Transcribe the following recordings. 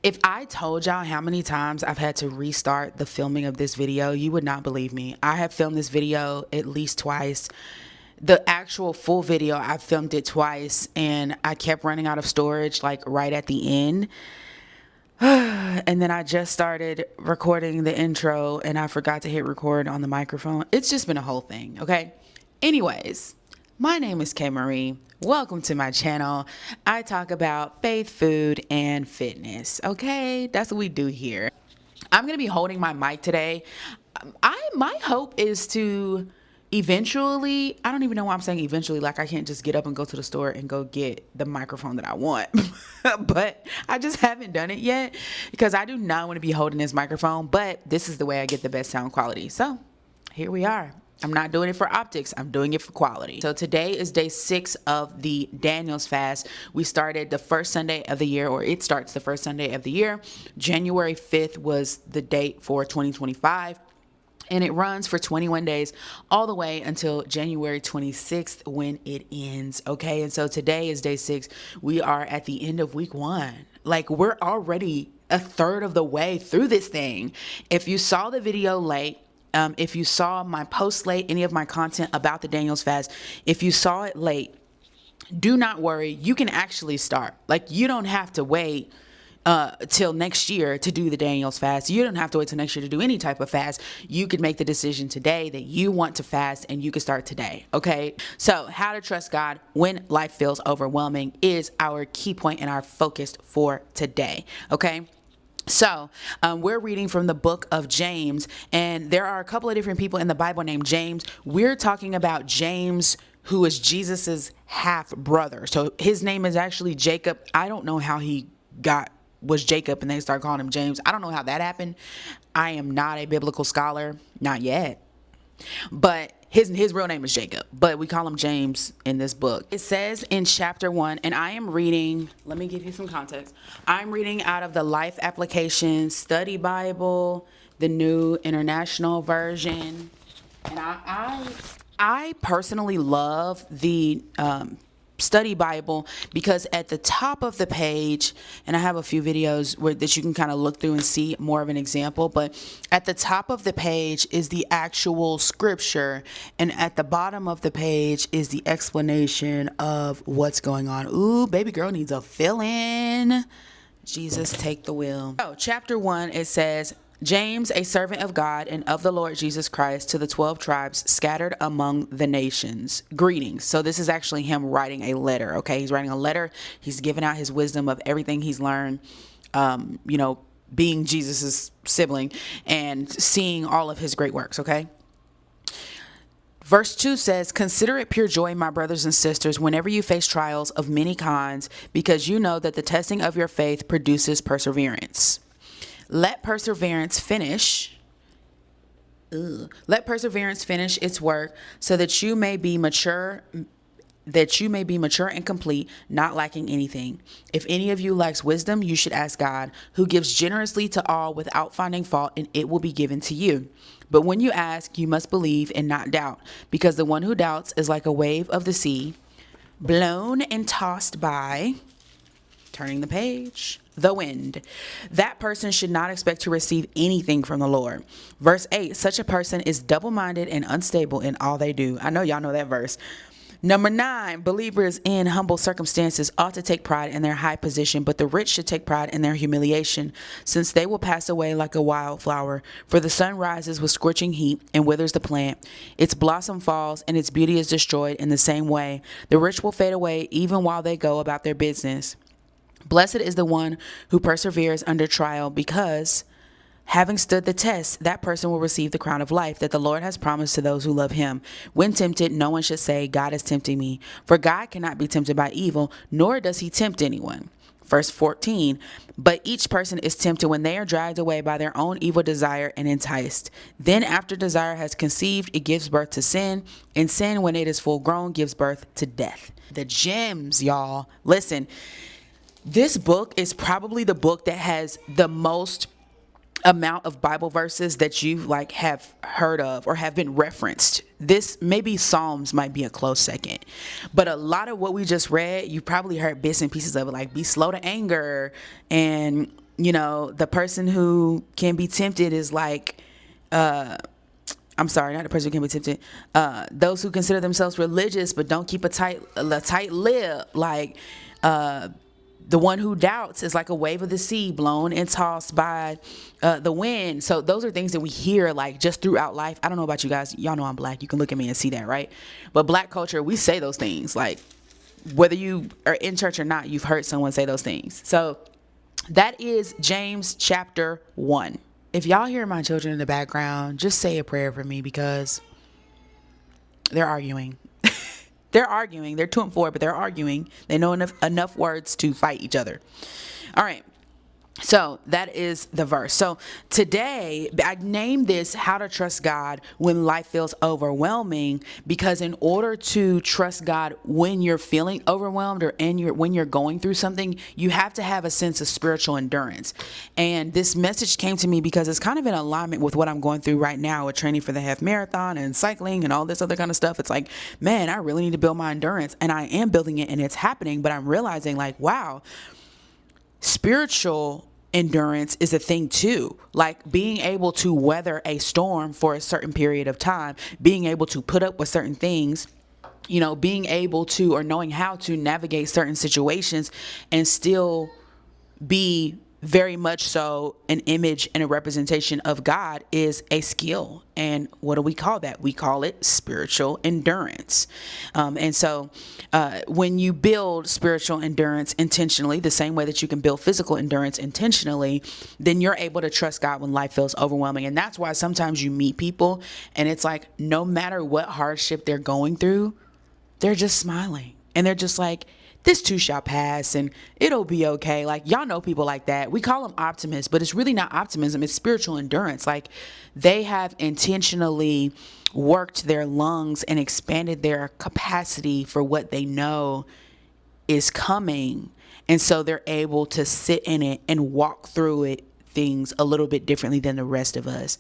If I told y'all how many times I've had to restart the filming of this video, you would not believe me. I have filmed this video at least twice. The actual full video, I filmed it twice, and I kept running out of storage like right at the end. And then I just started recording the intro and I forgot to hit record on the microphone. It's just been a whole thing, okay? Anyways, my name is K Marie. Welcome to my channel. I talk about faith, food, and fitness, okay? That's what we do here. I'm going to be holding my mic today. My hope is to eventually, I don't even know why I'm saying eventually, like I can't just get up and go to the store and go get the microphone that I want. But I just haven't done it yet because I do not want to be holding this microphone, but this is the way I get the best sound quality. So here we are. I'm not doing it for optics. I'm doing it for quality. So today is day 6 of the Daniel's fast. We started the first Sunday of the year, or it starts the first Sunday of the year. January 5th was the date for 2025. And it runs for 21 days all the way until January 26th when it ends. Okay. And so today is day 6. We are at the end of week 1. Like, we're already a third of the way through this thing. If you saw the video late, if you saw my post late, any of my content about the Daniel's fast, if you saw it late, do not worry. You can actually start. Like, you don't have to wait till next year to do the Daniel's fast. You don't have to wait till next year to do any type of fast. You could make the decision today that you want to fast, and you can start today. Okay. So how to trust God when life feels overwhelming is our key point and our focus for today. Okay. So we're reading from the book of James, and there are a couple of different people in the Bible named James. We're talking about James, who is Jesus's half brother. So his name is actually Jacob. I don't know how he was Jacob and they start calling him James. I don't know how that happened. I am not a biblical scholar, not yet. But his real name is Jacob, but we call him James in this book. It says in chapter 1, and I am reading, let me give you some context. I'm reading out of the Life Application Study Bible, the New International Version. And I personally love the study Bible because at the top of the page, and I have a few videos that you can kind of look through and see more of an example, but at the top of the page is the actual scripture, and at the bottom of the page is the explanation of what's going on. Ooh, baby girl needs a fill in. Jesus, take the wheel. So chapter 1, it says, James, a servant of God and of the Lord Jesus Christ, to the 12 tribes scattered among the nations. Greetings. So this is actually him writing a letter. Okay. He's writing a letter. He's giving out his wisdom of everything he's learned, being Jesus's sibling and seeing all of his great works. Okay. Verse 2 says, consider it pure joy, my brothers and sisters, whenever you face trials of many kinds, because you know that the testing of your faith produces perseverance. Let perseverance finish its work so that you may be mature and complete, not lacking anything. If any of you lacks wisdom, you should ask God, who gives generously to all without finding fault, and it will be given to you. But when you ask, you must believe and not doubt, because the one who doubts is like a wave of the sea, blown and tossed by, turning the page, the wind. That person should not expect to receive anything from the Lord. Verse 8, such a person is double-minded and unstable in all they do. I know y'all know that verse. Number 9, believers in humble circumstances ought to take pride in their high position, but the rich should take pride in their humiliation, since they will pass away like a wildflower. For the sun rises with scorching heat and withers the plant. Its blossom falls and its beauty is destroyed. In the same way, the rich will fade away even while they go about their business. Blessed is the one who perseveres under trial, because having stood the test, that person will receive the crown of life that the Lord has promised to those who love him. When tempted, no one should say, God is tempting me. For God cannot be tempted by evil, nor does he tempt anyone. Verse 14, but each person is tempted when they are dragged away by their own evil desire and enticed. Then after desire has conceived, it gives birth to sin, and sin, when it is full grown, gives birth to death. The gems, y'all. Listen, this book is probably the book that has the most amount of Bible verses that you have heard of or have been referenced. This, maybe Psalms might be a close second, but a lot of what we just read, you probably heard bits and pieces of it, like be slow to anger and The person who can be tempted is like, I'm sorry, not the person who can be tempted. Those who consider themselves religious but don't keep a tight lip, like, the one who doubts is like a wave of the sea blown and tossed by the wind. So those are things that we hear like just throughout life. I don't know about you guys. Y'all know I'm black. You can look at me and see that, right? But black culture, we say those things. Like, whether you are in church or not, you've heard someone say those things. So that is James chapter 1. If y'all hear my children in the background, just say a prayer for me, because they're arguing. They're arguing. They're 2 and 4, but they're arguing. They know enough words to fight each other. All right. So that is the verse. So today I named this How to Trust God When Life Feels Overwhelming, because in order to trust God when you're feeling overwhelmed or when you're going through something, you have to have a sense of spiritual endurance. And this message came to me because it's kind of in alignment with what I'm going through right now with training for the half marathon and cycling and all this other kind of stuff. It's like, man, I really need to build my endurance, and I am building it and it's happening, but I'm realizing like, wow, spiritual endurance is a thing too. Like being able to weather a storm for a certain period of time, being able to put up with certain things, being able to, or knowing how to navigate certain situations and still be very much so an image and a representation of God is a skill. And what do we call that? We call it spiritual endurance. And so when you build spiritual endurance intentionally, the same way that you can build physical endurance intentionally, then you're able to trust God when life feels overwhelming. And that's why sometimes you meet people and it's like, no matter what hardship they're going through, they're just smiling. And they're just like, this too shall pass and it'll be okay. Like, y'all know people like that. We call them optimists, but it's really not optimism. It's spiritual endurance. Like, they have intentionally worked their lungs and expanded their capacity for what they know is coming. And so they're able to sit in it and walk through it, things a little bit differently than the rest of us.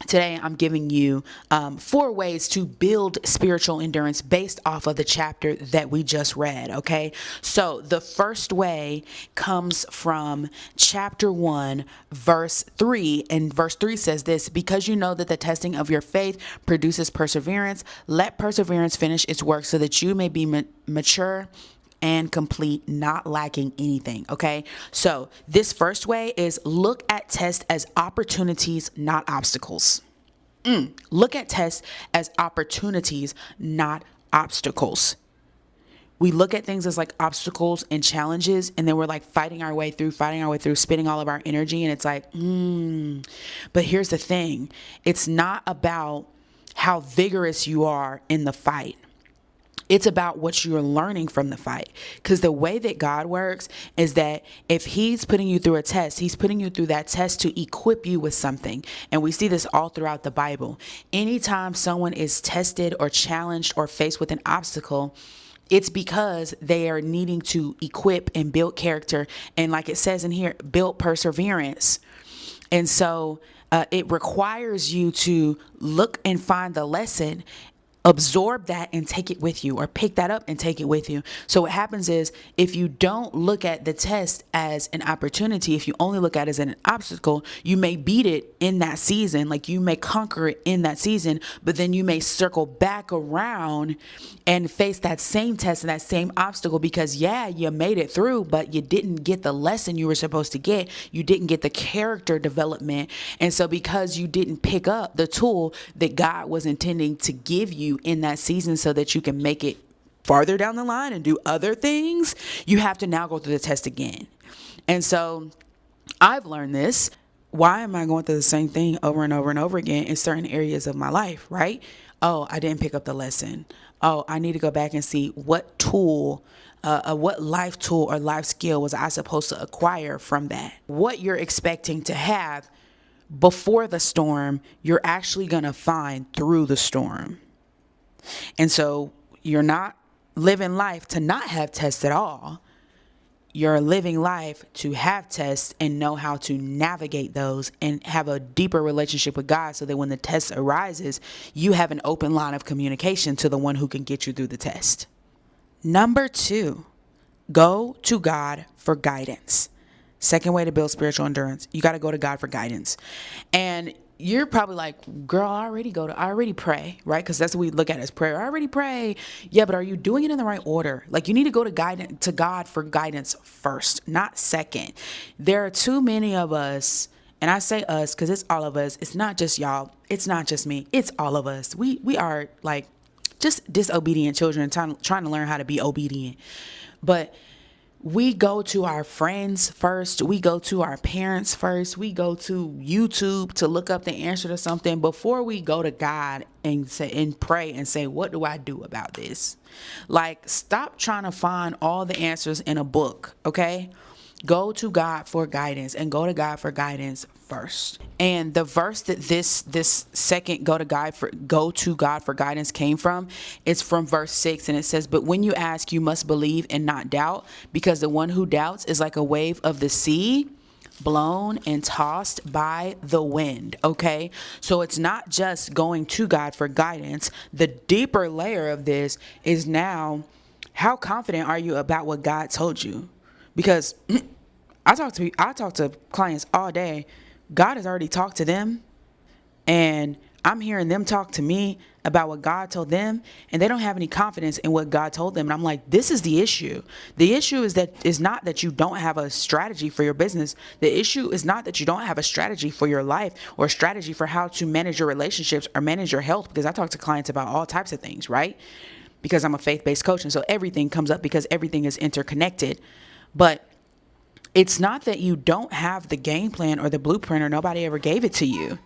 Today, I'm giving you 4 ways to build spiritual endurance based off of the chapter that we just read. Okay, so the first way comes from chapter 1, verse 3. And verse 3 says this: because you know that the testing of your faith produces perseverance, let perseverance finish its work so that you may be mature and complete, not lacking anything. Okay, so this first way is look at tests as opportunities, not obstacles. Look at tests as opportunities, not obstacles. We look at things as like obstacles and challenges, and then we're like fighting our way through, spending all of our energy. And it's like, but here's the thing. It's not about how vigorous you are in the fight. It's about what you're learning from the fight. Because the way that God works is that if he's putting you through a test, he's putting you through that test to equip you with something. And we see this all throughout the Bible. Anytime someone is tested or challenged or faced with an obstacle, it's because they are needing to equip and build character. And like it says in here, build perseverance. And so it requires you to look and find the lesson, absorb that and take it with you, or pick that up and take it with you. So what happens is, if you don't look at the test as an opportunity, if you only look at it as an obstacle, you may beat it in that season, like you may conquer it in that season, but then you may circle back around and face that same test and that same obstacle because you made it through, but you didn't get the lesson you were supposed to get. You didn't get the character development. And so because you didn't pick up the tool that God was intending to give you in that season so that you can make it farther down the line and do other things, you have to now go through the test again. And so I've learned this. Why am I going through the same thing over and over and over again in certain areas of my life, right? Oh, I didn't pick up the lesson. Oh, I need to go back and see what tool, what life tool or life skill was I supposed to acquire from that. What you're expecting to have before the storm, you're actually going to find through the storm. And so you're not living life to not have tests at all. You're living life to have tests and know how to navigate those and have a deeper relationship with God so that when the test arises, you have an open line of communication to the one who can get you through the test. Number 2, go to God for guidance. Second way to build spiritual endurance, you got to go to God for guidance. And you're probably like, girl, I already pray, right? Because that's what we look at as prayer. I already pray. Yeah, but are you doing it in the right order? Like, you need to go to God for guidance first, not second. There are too many of us, and I say us because it's all of us. It's not just y'all. It's not just me. It's all of us. We are like just disobedient children trying to learn how to be obedient. But we go to our friends first. We go to our parents first. We go to YouTube to look up the answer to something before we go to God and say and pray and say, what do I do about this? Like, stop trying to find all the answers in a book, okay? Go to God for guidance, and go to God for guidance first. And the verse that this second go to God for guidance came from, it's from verse 6, and it says, but when you ask, you must believe and not doubt, because the one who doubts is like a wave of the sea, blown and tossed by the wind. Okay, so it's not just going to God for guidance. The deeper layer of this is now, how confident are you about what God told you? Because I talk to clients all day. God has already talked to them, and I'm hearing them talk to me about what God told them, and they don't have any confidence in what God told them. And I'm like, this is the issue. The issue is not that you don't have a strategy for your business. The issue is not that you don't have a strategy for your life or strategy for how to manage your relationships or manage your health, because I talk to clients about all types of things, right? Because I'm a faith-based coach, and so everything comes up because everything is interconnected. But it's not that you don't have the game plan or the blueprint or nobody ever gave it to you.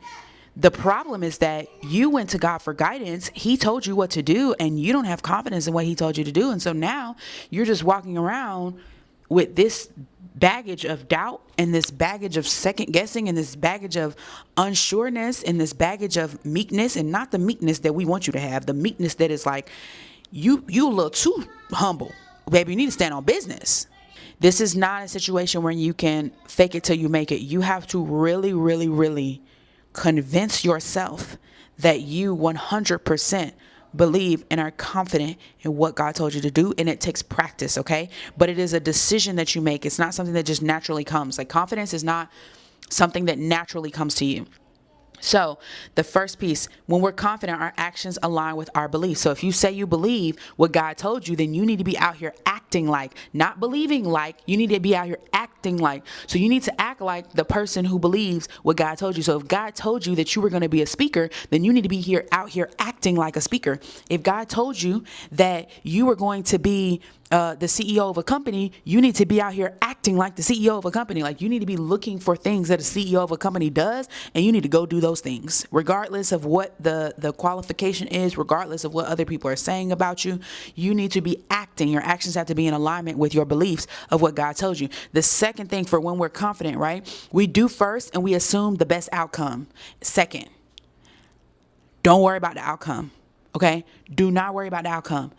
The problem is that you went to God for guidance. He told you what to do, and you don't have confidence in what he told you to do. And so now you're just walking around with this baggage of doubt and this baggage of second guessing and this baggage of unsureness and this baggage of meekness, and not the meekness that we want you to have. The meekness that is like, you a little too humble. Baby, you need to stand on business. This is not a situation where you can fake it till you make it. You have to really, really, really convince yourself that you 100% believe and are confident in what God told you to do. And it takes practice, okay? But it is a decision that you make. It's not something that just naturally comes. Like, confidence is not something that naturally comes to you. So the first piece, when we're confident, our actions align with our beliefs. So if you say you believe what God told you, then you need to be out here acting like, not believing like, you need to be out here acting like. So you need to act like the person who believes what God told you. So if God told you that you were going to be a speaker, then you need to be out here acting like a speaker. If God told you that you were going to be the CEO of a company, you need to be out here acting like the CEO of a company. Like, you need to be looking for things that a CEO of a company does, and you need to go do those things, regardless of what the qualification is, regardless of what other people are saying about you. You need to be acting. Your actions have to be in alignment with your beliefs of what God told you. The second thing, for when we're confident, right? We do first and we assume the best outcome. Second, don't worry about the outcome. Okay? Do not worry about the outcome.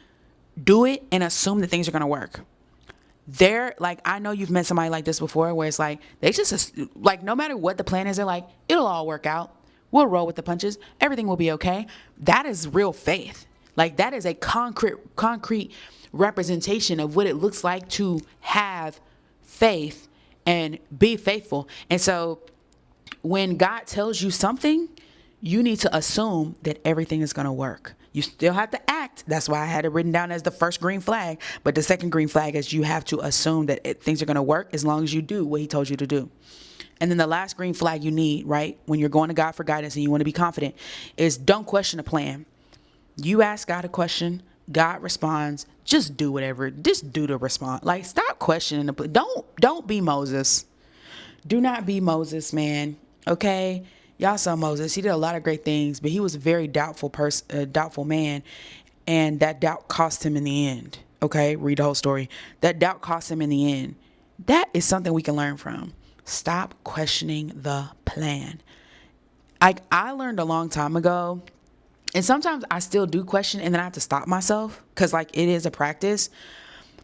Do it and assume that things are going to work. I know you've met somebody like this before, where it's like, they just, like, no matter what the plan is, they're like, it'll all work out. We'll roll with the punches. Everything will be okay. That is real faith. Like, that is a concrete representation of what it looks like to have faith and be faithful. And so when God tells you something, you need to assume that everything is going to work. You still have to act. That's why I had it written down as the first green flag. But the second green flag is you have to assume that things are going to work as long as you do what he told you to do. And then the last green flag you need, right, when you're going to God for guidance and you want to be confident, is don't question a plan. You ask God a question, God responds. Just do whatever. Just do the response. Like, stop questioning the plan. Don't be Moses. Do not be Moses, man. Okay? Y'all saw Moses. He did a lot of great things, but he was a very doubtful man, and that doubt cost him in the end. Okay, read the whole story. That doubt cost him in the end. That is something we can learn from. Stop questioning the plan. I learned a long time ago, and sometimes I still do question, and then I have to stop myself because, like, it is a practice.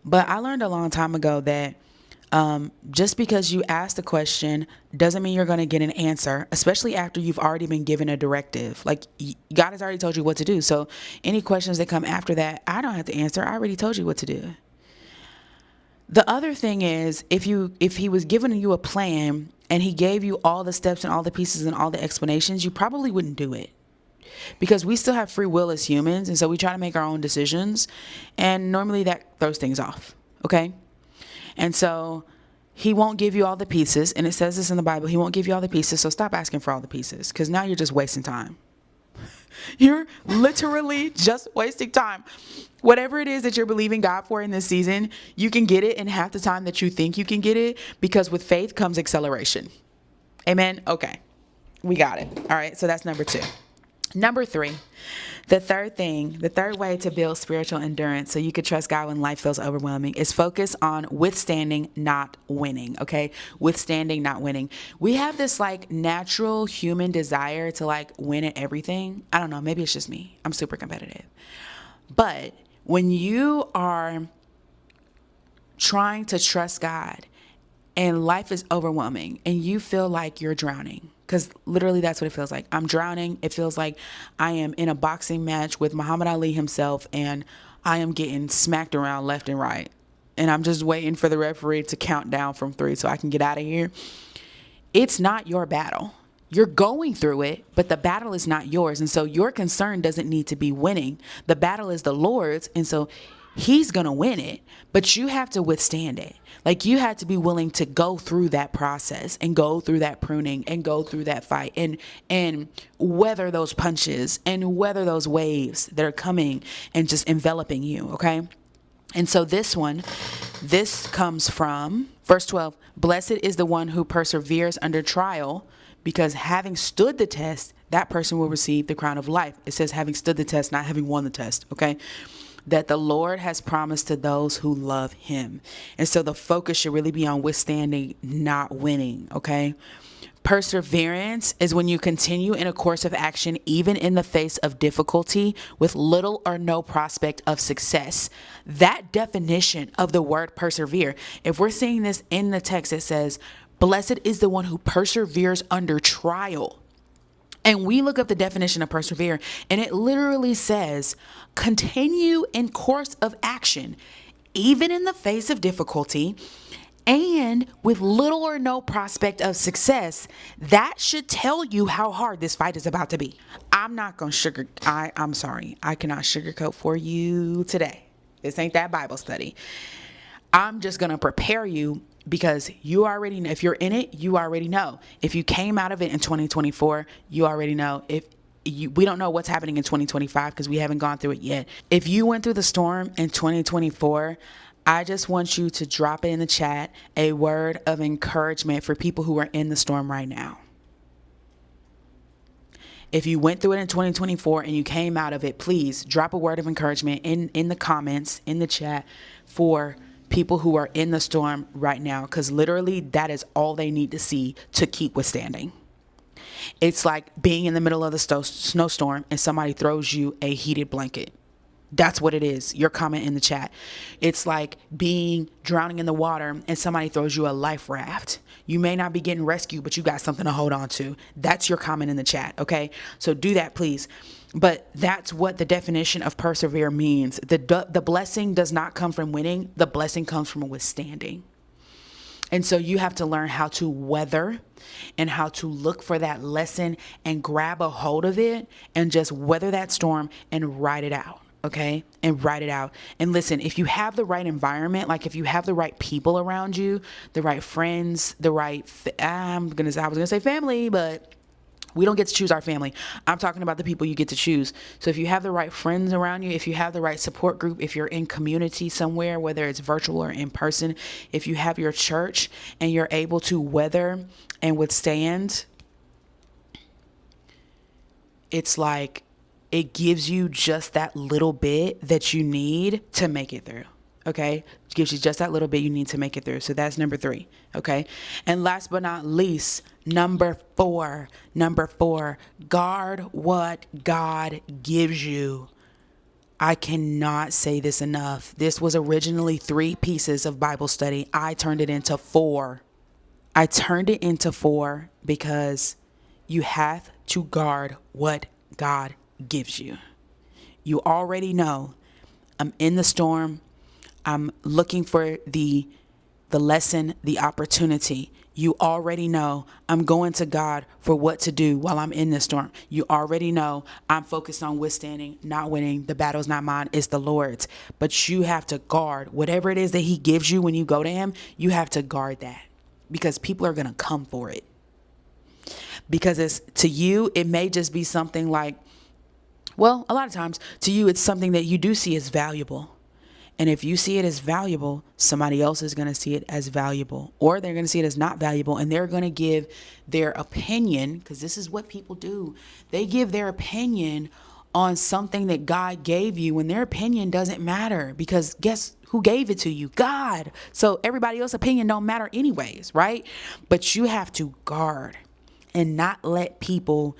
But I learned a long time ago that just because you ask the question doesn't mean you're going to get an answer, especially after you've already been given a directive. Like, God has already told you what to do. So any questions that come after that, I don't have to answer. I already told you what to do. The other thing is, if he was giving you a plan and he gave you all the steps and all the pieces and all the explanations, you probably wouldn't do it, because we still have free will as humans, and so we try to make our own decisions, and normally that throws things off. Okay? And so he won't give you all the pieces, and it says this in the Bible, he won't give you all the pieces, so stop asking for all the pieces, because now you're just wasting time. You're literally just wasting time. Whatever it is that you're believing God for in this season, you can get it in half the time that you think you can get it, because with faith comes acceleration. Amen? Okay. We got it. All right. So that's number 2. Number 3, the third way to build spiritual endurance so you could trust God when life feels overwhelming is focus on withstanding, not winning. Okay? Withstanding, not winning. We have this like natural human desire to like win at everything. I don't know. Maybe it's just me. I'm super competitive. But when you are trying to trust God and life is overwhelming and you feel like you're drowning, because literally that's what it feels like. I'm drowning. It feels like I am in a boxing match with Muhammad Ali himself, and I am getting smacked around left and right. And I'm just waiting for the referee to count down from 3 so I can get out of here. It's not your battle. You're going through it, but the battle is not yours. And so your concern doesn't need to be winning. The battle is the Lord's. And so he's going to win it, but you have to withstand it. Like, you had to be willing to go through that process and go through that pruning and go through that fight and weather those punches and weather those waves that are coming and just enveloping you. Okay. And so this comes from verse 12. Blessed is the one who perseveres under trial, because having stood the test, that person will receive the crown of life. It says having stood the test, not having won the test. Okay. That the Lord has promised to those who love him. And so the focus should really be on withstanding, not winning. Okay. Perseverance is when you continue in a course of action, even in the face of difficulty, with little or no prospect of success. That definition of the word persevere, if we're seeing this in the text, it says, blessed is the one who perseveres under trial. And we look up the definition of persevere, and it literally says, continue in course of action, even in the face of difficulty, and with little or no prospect of success. That should tell you how hard this fight is about to be. I'm not going to I'm sorry. I cannot sugarcoat for you today. This ain't that Bible study. I'm just going to prepare you, because you already know. If you're in it, you already know. If you came out of it in 2024, you already know. We don't know what's happening in 2025 because we haven't gone through it yet. If you went through the storm in 2024, I just want you to drop it in the chat, a word of encouragement for people who are in the storm right now. If you went through it in 2024 and you came out of it, please drop a word of encouragement in the comments, in the chat, for people who are in the storm right now, because literally that is all they need to see to keep withstanding. It's like being in the middle of the snowstorm and somebody throws you a heated blanket. That's what it is. Your comment in the chat. It's like drowning in the water and somebody throws you a life raft. You may not be getting rescued, but you got something to hold on to. That's your comment in the chat. Okay. So do that, please. But that's what the definition of persevere means. The blessing does not come from winning. The blessing comes from withstanding. And so you have to learn how to weather and how to look for that lesson and grab a hold of it and just weather that storm and ride it out. Okay. And write it out. And listen, if you have the right environment, like if you have the right people around you, the right friends, the right, I was going to say family, but we don't get to choose our family. I'm talking about the people you get to choose. So if you have the right friends around you, if you have the right support group, if you're in community somewhere, whether it's virtual or in person, if you have your church and you're able to weather and withstand, it's like it gives you just that little bit that you need to make it through. Okay. It gives you just that little bit you need to make it through. So that's number 3. Okay. And last but not least, number four, guard what God gives you. I cannot say this enough. This was originally 3 pieces of Bible study. I turned it into 4. Because you have to guard what God gives you. You already know I'm in the storm. I'm looking for the the lesson, the opportunity. You already know I'm going to God for what to do while I'm in this storm. You already know I'm focused on withstanding, not winning. The battle's not mine, it's the Lord's. But you have to guard whatever it is that he gives you when you go to him. You have to guard that, because people are going to come for it. Because it's, to you, it may just be something like, well, a lot of times to you, it's something that you do see as valuable. And if you see it as valuable, somebody else is going to see it as valuable, or they're going to see it as not valuable. And they're going to give their opinion, because this is what people do. They give their opinion on something that God gave you when their opinion doesn't matter, because guess who gave it to you? God. So everybody else's opinion don't matter anyways, right? But you have to guard and not let people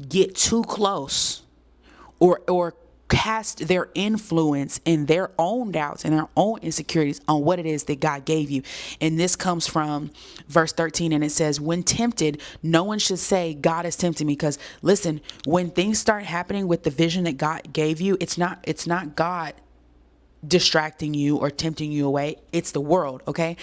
get too close or cast their influence and their own doubts and their own insecurities on what it is that God gave you. And this comes from verse 13, and it says, when tempted, no one should say, God is tempting me. Because listen, when things start happening with the vision that God gave you, it's not God distracting you or tempting you away. It's the world. Okay.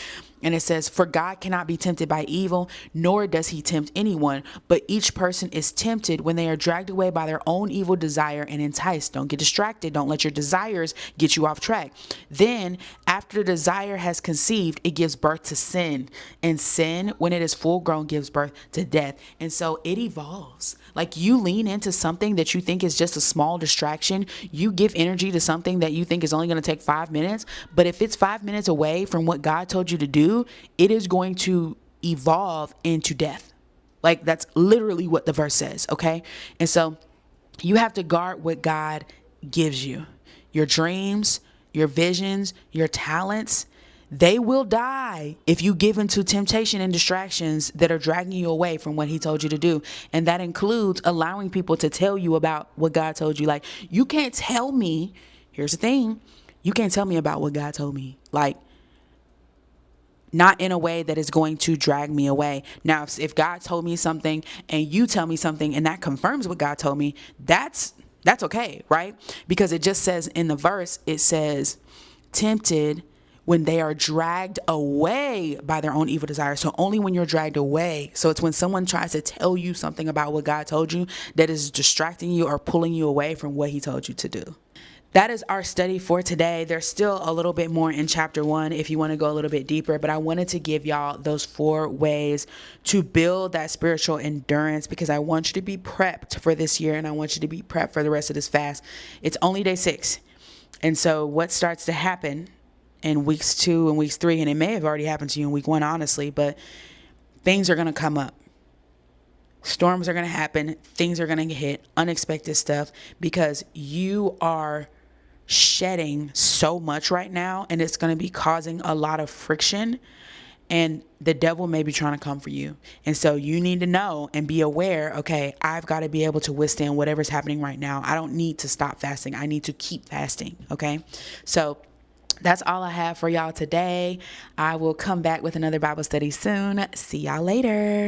And it says, for God cannot be tempted by evil, nor does he tempt anyone, but each person is tempted when they are dragged away by their own evil desire and enticed. Don't get distracted. Don't let your desires get you off track. Then after desire has conceived, it gives birth to sin, and sin, when it is full grown, gives birth to death. And so it evolves. Like, you lean into something that you think is just a small distraction. You give energy to something that you think is only going to take 5 minutes. But if it's 5 minutes away from what God told you to do, it is going to evolve into death. Like, that's literally what the verse says. Okay. And so you have to guard what God gives you. Your dreams, your visions, your talents, they will die if you give into temptation and distractions that are dragging you away from what he told you to do. And that includes allowing people to tell you about what God told you. Like, you can't tell me, here's the thing, you can't tell me about what God told me. Like, not in a way that is going to drag me away. Now, if God told me something and you tell me something and that confirms what God told me, that's okay, right? Because it just says in the verse, it says, tempted when they are dragged away by their own evil desires. So only when you're dragged away. So it's when someone tries to tell you something about what God told you that is distracting you or pulling you away from what he told you to do. That is our study for today. There's still a little bit more in chapter 1 if you want to go a little bit deeper, but I wanted to give y'all those 4 ways to build that spiritual endurance, because I want you to be prepped for this year, and I want you to be prepped for the rest of this fast. It's only day 6. And so what starts to happen in weeks 2 and weeks 3, and it may have already happened to you in week 1, honestly, but things are going to come up. Storms are going to happen. Things are going to hit, unexpected stuff, because you are shedding so much right now, and it's going to be causing a lot of friction, and the devil may be trying to come for you. And so you need to know and be aware, okay, I've got to be able to withstand whatever's happening right now. I don't need to stop fasting. I need to keep fasting. Okay. So that's all I have for y'all today. I will come back with another Bible study soon. See y'all later.